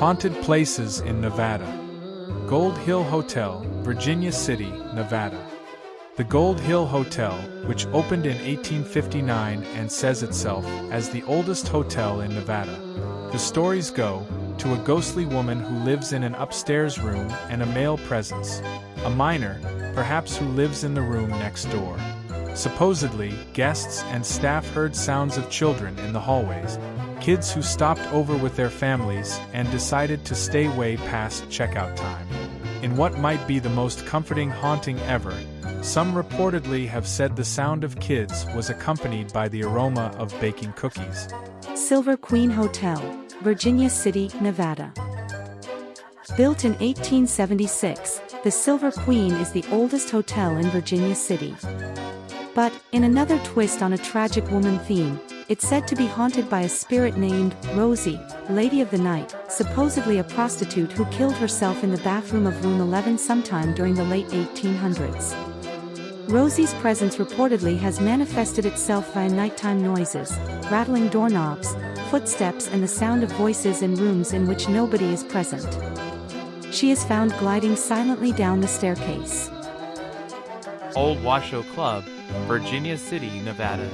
Haunted Places in Nevada. Gold Hill Hotel, Virginia City, Nevada. The Gold Hill Hotel, which opened in 1859 and says itself as the oldest hotel in Nevada. The stories go to a ghostly woman who lives in an upstairs room and a male presence, a minor, perhaps, who lives in the room next door. Supposedly, guests and staff heard sounds of children in the hallways, kids who stopped over with their families and decided to stay way past checkout time. In what might be the most comforting haunting ever, some reportedly have said the sound of kids was accompanied by the aroma of baking cookies. Silver Queen Hotel, Virginia City, Nevada. Built in 1876, the Silver Queen is the oldest hotel in Virginia City. But, in another twist on a tragic woman theme, it's said to be haunted by a spirit named Rosie, Lady of the Night, supposedly a prostitute who killed herself in the bathroom of room 11 sometime during the late 1800s. Rosie's presence reportedly has manifested itself via nighttime noises, rattling doorknobs, footsteps, and the sound of voices in rooms in which nobody is present. She is found gliding silently down the staircase. Old Washoe Club, Virginia City, Nevada.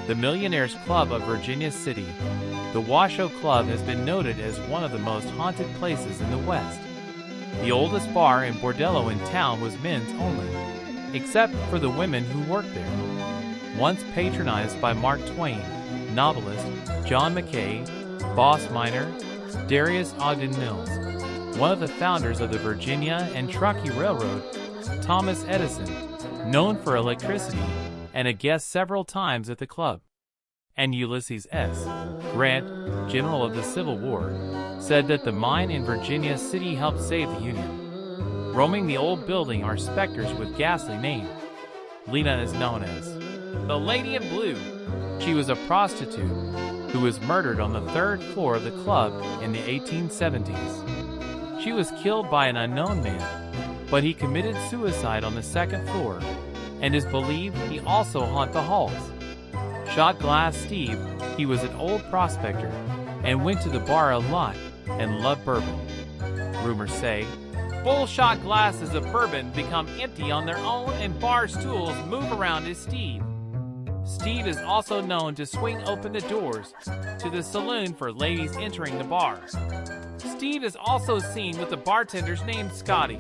The Millionaires Club of Virginia City. The Washoe Club has been noted as one of the most haunted places in the West. The oldest bar and bordello in town was men's only, except for the women who worked there. Once patronized by Mark Twain, novelist, John Mackay, boss miner, Darius Ogden Mills, one of the founders of the Virginia and Truckee Railroad, Thomas Edison, known for electricity, and a guest several times at the club, and Ulysses S. Grant, General of the Civil War, said that the mine in Virginia City helped save the Union. Roaming the old building are specters with ghastly names. Lena is known as the Lady in Blue. She was a prostitute who was murdered on the 3rd floor of the club in the 1870s. She was killed by an unknown man, but he committed suicide on the 2nd floor, and is believed he also haunted the halls. Shot Glass Steve, he was an old prospector, and went to the bar a lot, and loved bourbon. Rumors say, full shot glasses of bourbon become empty on their own and bar stools move around as Steve. Steve is also known to swing open the doors to the saloon for ladies entering the bar. Steve is also seen with the bartenders named Scotty.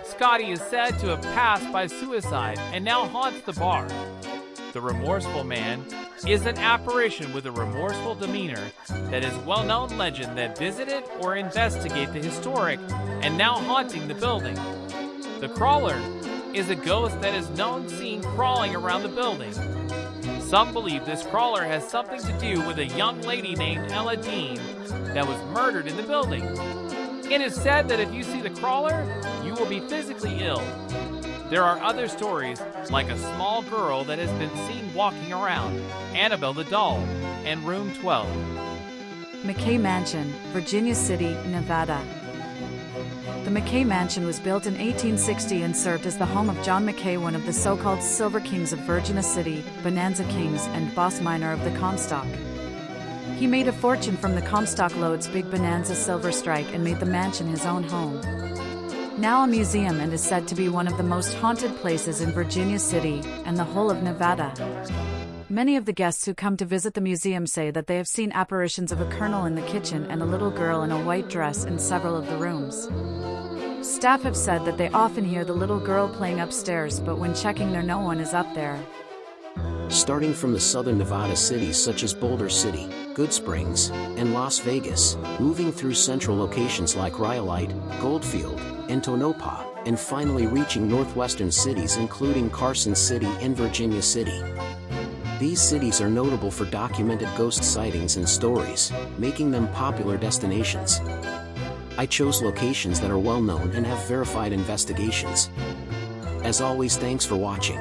Scotty is said to have passed by suicide and now haunts the bar. The Remorseful Man is an apparition with a remorseful demeanor that is well-known legend that visited or investigate the historic and now haunting the building. The Crawler is a ghost that is known seen crawling around the building. Some believe this crawler has something to do with a young lady named Ella Dean that was murdered in the building. It is said that if you see the crawler, you will be physically ill. There are other stories, like a small girl that has been seen walking around, Annabelle the doll, and Room 12. Mackay Mansion, Virginia City, Nevada. The Mackay Mansion was built in 1860 and served as the home of John Mackay, one of the so-called Silver Kings of Virginia City, Bonanza Kings, and boss miner of the Comstock. He made a fortune from the Comstock Lode's Big Bonanza silver strike and made the mansion his own home. Now a museum, and is said to be one of the most haunted places in Virginia City and the whole of Nevada. Many of the guests who come to visit the museum say that they have seen apparitions of a colonel in the kitchen and a little girl in a white dress in several of the rooms. Staff have said that they often hear the little girl playing upstairs, but when checking there, no one is up there. Starting from the southern Nevada cities such as Boulder City, Good Springs, and Las Vegas, moving through central locations like Rhyolite, Goldfield, and Tonopah, and finally reaching northwestern cities including Carson City and Virginia City. These cities are notable for documented ghost sightings and stories, making them popular destinations. I chose locations that are well known and have verified investigations. As always, thanks for watching.